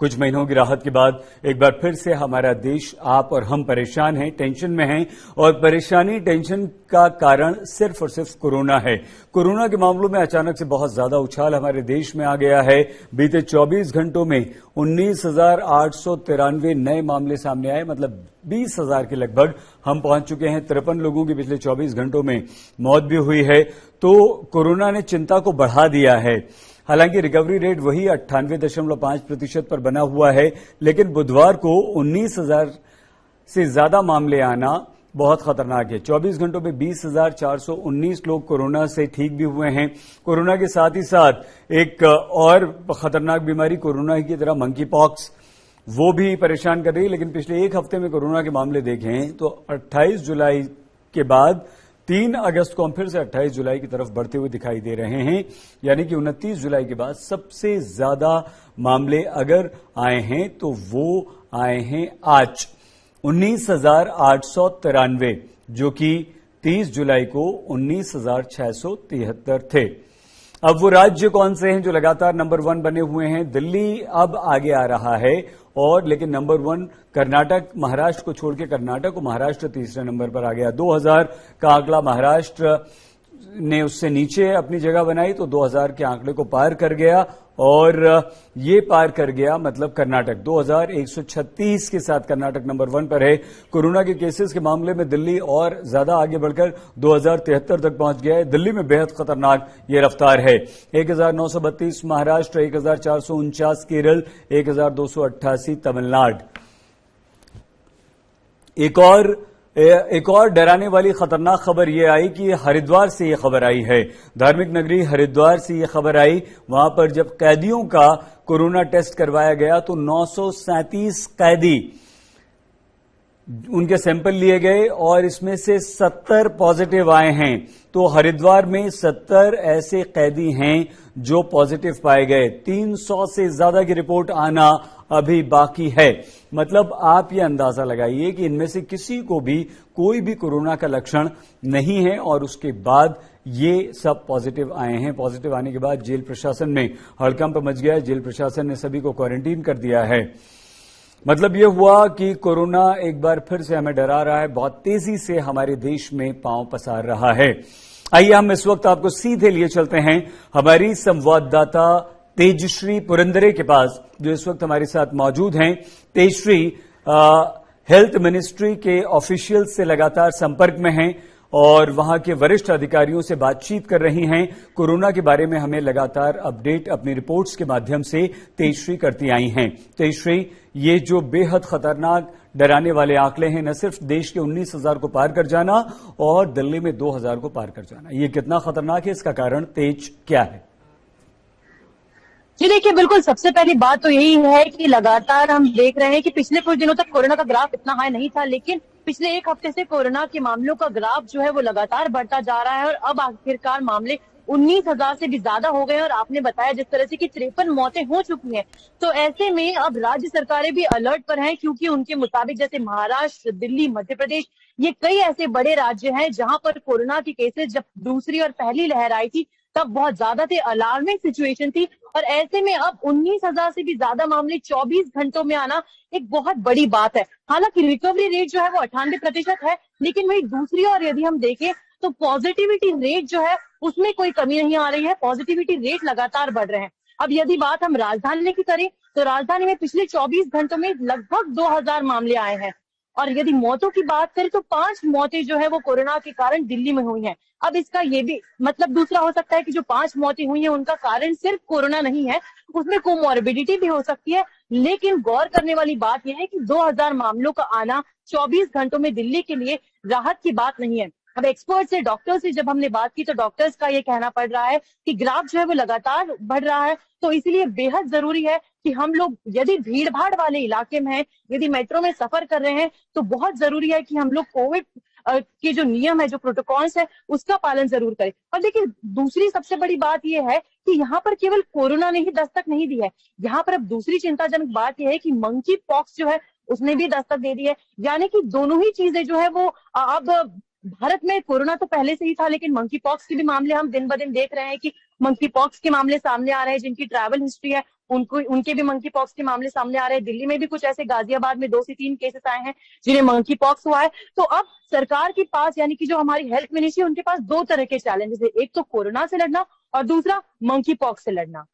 कुछ महीनों की राहत के बाद एक बार फिर से हमारा देश, आप और हम परेशान हैं, टेंशन में हैं और परेशानी, टेंशन का कारण सिर्फ और सिर्फ कोरोना है। कोरोना के मामलों में अचानक से बहुत ज्यादा उछाल हमारे देश में आ गया है। बीते 24 घंटों में 19,893 नए मामले सामने आए, मतलब 20,000 के लगभग हम पहुंच चुके हैं। 53 लोगों की पिछले 24 घंटों में मौत भी हुई है। तो कोरोना ने चिंता को बढ़ा दिया है। हालांकि रिकवरी रेट वही 98.5% पर बना हुआ है, लेकिन बुधवार को 19,000 से ज्यादा मामले आना बहुत खतरनाक है। 24 घंटों में 20,419 लोग कोरोना से ठीक भी हुए हैं। कोरोना के साथ ही साथ एक और खतरनाक बीमारी कोरोना की तरह मंकी पॉक्स, वो भी परेशान कर रही है। लेकिन पिछले एक हफ्ते में कोरोना के मामले देखें तो 28 जुलाई के बाद 3 अगस्त को हम फिर से 28 जुलाई की तरफ बढ़ते हुए दिखाई दे रहे हैं। यानी कि 29 जुलाई के बाद सबसे ज्यादा मामले अगर आए हैं तो वो आए हैं आज 19,893, जो कि 30 जुलाई को 19,673 थे। अब वो राज्य कौन से हैं जो लगातार नंबर 1 बने हुए हैं? दिल्ली अब आगे आ रहा है और लेकिन नंबर 1 कर्नाटक, महाराष्ट्र को छोड़ के कर्नाटक और महाराष्ट्र तीसरे नंबर पर आ गया। 2000 का आंकड़ा महाराष्ट्र ने उससे नीचे अपनी जगह बनाई तो 2000 के आंकड़े को पार कर गया और ये पार कर गया मतलब कर्नाटक 2136 के साथ कर्नाटक नंबर 1 पर है। कोरोना के केसेस के मामले में दिल्ली और ज्यादा आगे बढ़कर 2073 तक पहुंच गया है। दिल्ली में बेहद खतरनाक ये रफ्तार है। 1932 महाराष्ट्र, 1449 केरल, 1288 तमिलनाडु। एक और डराने वाली खतरनाक खबर यह आई कि हरिद्वार से यह खबर आई है। धार्मिक नगरी हरिद्वार से यह खबर आई। वहां पर जब कैदियों का कोरोना टेस्ट करवाया गया तो 937 कैदी, उनके सैंपल लिए गए और इसमें से 70 पॉजिटिव आए हैं। तो हरिद्वार में 70 ऐसे कैदी हैं जो पॉजिटिव पाए गए। 300 से ज्यादा की रिपोर्ट आना अभी बाकी है। मतलब आप ये अंदाजा लगाइए कि इनमें से किसी को भी कोई भी कोरोना का लक्षण नहीं है और उसके बाद ये सब पॉजिटिव आए हैं। पॉजिटिव आने के बाद जेल प्रशासन में हड़कंप मच गया। जेल प्रशासन ने सभी को क्वारंटीन कर दिया है। मतलब यह हुआ कि कोरोना एक बार फिर से हमें डरा रहा है, बहुत तेजी से हमारे देश में पांव पसार रहा है। आइए हम इस वक्त आपको सीधे लिए चलते हैं हमारी संवाददाता तेजश्री पुरंदरे के पास, जो इस वक्त हमारे साथ मौजूद हैं। तेजश्री हेल्थ मिनिस्ट्री के ऑफिशियल से लगातार संपर्क में हैं और वहां के वरिष्ठ अधिकारियों से बातचीत कर रही हैं। कोरोना के बारे में हमें लगातार अपडेट अपनी रिपोर्ट्स के माध्यम से तेजश्री करती आई हैं। तेजश्री, ये जो बेहद खतरनाक डराने वाले आंकड़े हैं, न सिर्फ देश के 19,000 को पार कर जाना और दिल्ली में 2,000 को पार कर जाना, ये कितना खतरनाक है? इसका कारण तेज क्या है? जी देखिए, बिल्कुल सबसे पहली बात तो यही है कि लगातार हम देख रहे हैं कि पिछले कुछ दिनों तक कोरोना का ग्राफ इतना हाई नहीं था, लेकिन पिछले एक हफ्ते से कोरोना के मामलों का ग्राफ जो है वो लगातार बढ़ता जा रहा है और अब आखिरकार मामले 19,000 से भी ज्यादा हो गए और आपने बताया जिस तरह से कि 53 मौतें हो चुकी हैं। तो ऐसे में अब राज्य सरकारें भी अलर्ट पर हैं, क्योंकि उनके मुताबिक जैसे महाराष्ट्र, दिल्ली, मध्य प्रदेश, ये कई ऐसे बड़े राज्य हैं जहां पर कोरोना के केसेस जब दूसरी और पहली लहर आई थी तब बहुत ज्यादा थे, अलार्मिंग सिचुएशन थी। और ऐसे में अब 19,000 से भी ज्यादा मामले 24 घंटों में आना एक बहुत बड़ी बात है। हालांकि रिकवरी रेट जो है वो 98% है, लेकिन वही दूसरी ओर यदि हम देखें तो पॉजिटिविटी रेट जो है उसमें कोई कमी नहीं आ रही है। पॉजिटिविटी रेट लगातार बढ़ रहे हैं। अब यदि बात हम राजधानी की करें तो राजधानी में पिछले 24 घंटों में लगभग 2,000 मामले आए हैं। और यदि मौतों की बात करें तो 5 मौतें जो है वो कोरोना के कारण दिल्ली में हुई हैं। अब इसका ये भी मतलब दूसरा हो सकता है कि जो 5 मौतें हुई हैं उनका कारण सिर्फ कोरोना नहीं है, उसमें कोमॉर्बिडिटी भी हो सकती है। लेकिन गौर करने वाली बात यह है कि 2,000 मामलों का आना 24 घंटों में दिल्ली के लिए राहत की बात नहीं है। अब एक्सपर्ट से, डॉक्टर से जब हमने बात की तो डॉक्टर्स का ये कहना पड़ रहा है कि ग्राफ जो है वो लगातार बढ़ रहा है। तो इसीलिए बेहद जरूरी है कि हम लोग यदि भीड़ भाड़ वाले इलाके में हैं, यदि मेट्रो में सफर कर रहे हैं, तो बहुत जरूरी है कि हम लोग कोविड के जो नियम है, जो प्रोटोकॉल्स है, उसका पालन जरूर करें। और देखिए, दूसरी सबसे बड़ी बात यह है कि यहाँ पर केवल कोरोना ने ही दस्तक नहीं दी है। यहाँ पर अब दूसरी चिंताजनक बात यह है कि मंकी पॉक्स जो है उसने भी दस्तक दे दी है। यानी कि दोनों ही चीजें जो है वो अब भारत में कोरोना तो पहले से ही था, लेकिन मंकी पॉक्स के भी मामले हम दिन ब दिन देख रहे हैं कि मंकी पॉक्स के मामले सामने आ रहे हैं, जिनकी ट्रैवल हिस्ट्री है उनके भी मंकी पॉक्स के मामले सामने आ रहे हैं। दिल्ली में भी कुछ ऐसे गाजियाबाद में 2 से 3 केसेस आए हैं जिन्हें मंकी पॉक्स हुआ है। तो अब सरकार के पास यानी कि जो हमारी हेल्थ मिनिस्ट्री है उनके पास 2 तरह के चैलेंजेस है, एक तो कोरोना से लड़ना और दूसरा मंकी पॉक्स से लड़ना।